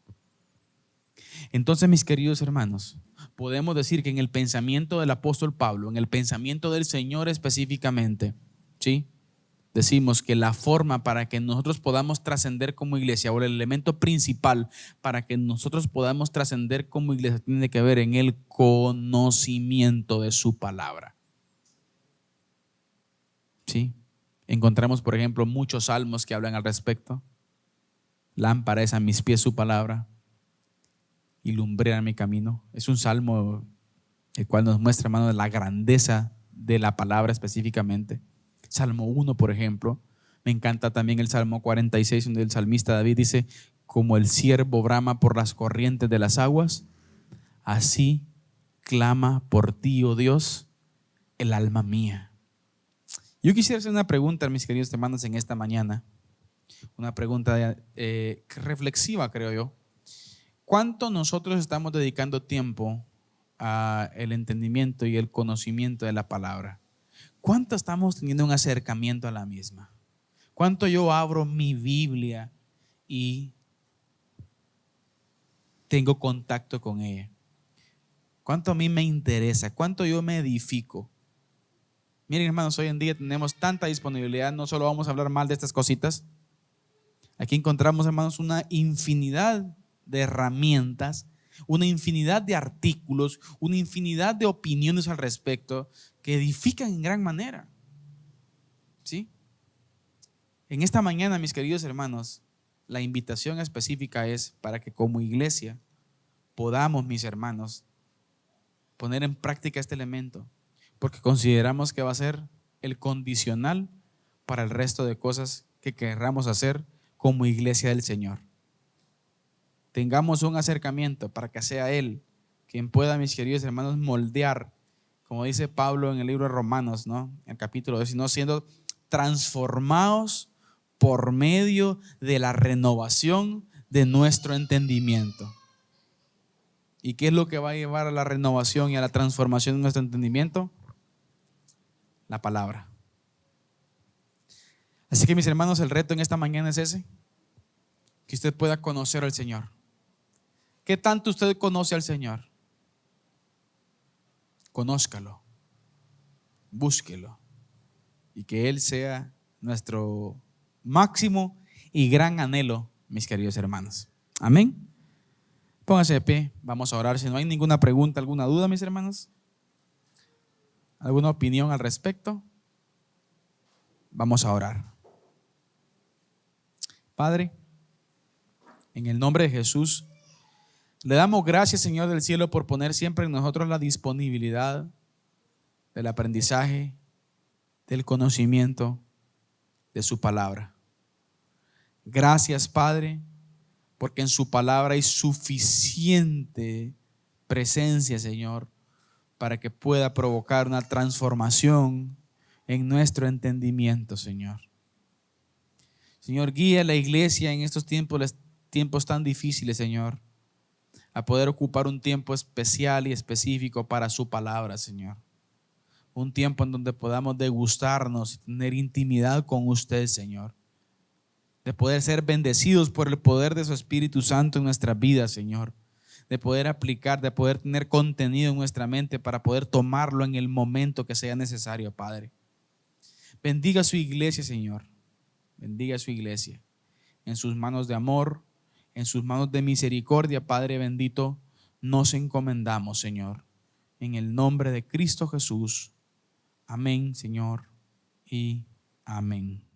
Entonces, mis queridos hermanos, podemos decir que en el pensamiento del apóstol Pablo, en el pensamiento del Señor específicamente, ¿sí? Decimos que la forma para que nosotros podamos trascender como iglesia, o el elemento principal para que nosotros podamos trascender como iglesia, tiene que ver en el conocimiento de su palabra. ¿Sí? Encontramos, por ejemplo, muchos salmos que hablan al respecto. Lámpara es a mis pies su palabra y lumbrera mi camino. Es un salmo el cual nos muestra, hermano, la grandeza de la palabra específicamente. Salmo 1, por ejemplo. Me encanta también el Salmo 46, donde el salmista David dice: como el ciervo brama por las corrientes de las aguas, así clama por ti, oh Dios, el alma mía. Yo quisiera hacer una pregunta, mis queridos hermanos, en esta mañana. Una pregunta reflexiva, creo yo. ¿Cuánto nosotros estamos dedicando tiempo al entendimiento y el conocimiento de la palabra? ¿Cuánto estamos teniendo un acercamiento a la misma? ¿Cuánto yo abro mi Biblia y tengo contacto con ella? ¿Cuánto a mí me interesa? ¿Cuánto yo me edifico? Miren, hermanos, hoy en día tenemos tanta disponibilidad. No solo vamos a hablar mal de estas cositas. Aquí encontramos, hermanos, una infinidad de herramientas, una infinidad de artículos, una infinidad de opiniones al respecto que edifican en gran manera. ¿Sí? En esta mañana, mis queridos hermanos, la invitación específica es para que como iglesia podamos, mis hermanos, poner en práctica este elemento, porque consideramos que va a ser el condicional para el resto de cosas que querramos hacer como iglesia del Señor. Tengamos un acercamiento para que sea Él quien pueda, mis queridos hermanos, moldear, como dice Pablo en el libro de Romanos, ¿no? En el capítulo 2, sino siendo transformados por medio de la renovación de nuestro entendimiento. ¿Y qué es lo que va a llevar a la renovación y a la transformación de nuestro entendimiento? La palabra. Así que, mis hermanos, el reto en esta mañana es ese: que usted pueda conocer al Señor. ¿Qué tanto usted conoce al Señor? Conózcalo. búsquelo. Y que Él sea nuestro máximo y gran anhelo, mis queridos hermanos. Amén. Póngase de pie, vamos a orar. Si no hay ninguna pregunta, alguna duda, mis hermanos, alguna opinión al respecto, vamos a orar. Padre, en el nombre de Jesús, le damos gracias, Señor del cielo, por poner siempre en nosotros la disponibilidad del aprendizaje, del conocimiento de su palabra. Gracias, Padre, porque en su palabra hay suficiente presencia, Señor, para que pueda provocar una transformación en nuestro entendimiento, Señor. Señor, guía a la iglesia en estos tiempos tan difíciles, Señor, a poder ocupar un tiempo especial y específico para su palabra, Señor. Un tiempo en donde podamos degustarnos y tener intimidad con usted, Señor. De poder ser bendecidos por el poder de su Espíritu Santo en nuestras vidas, Señor. De poder aplicar, de poder tener contenido en nuestra mente para poder tomarlo en el momento que sea necesario, Padre. Bendiga a su iglesia, Señor. Bendiga a su iglesia. En sus manos de amor, en sus manos de misericordia, Padre bendito, nos encomendamos, Señor. En el nombre de Cristo Jesús. Amén, Señor, y amén.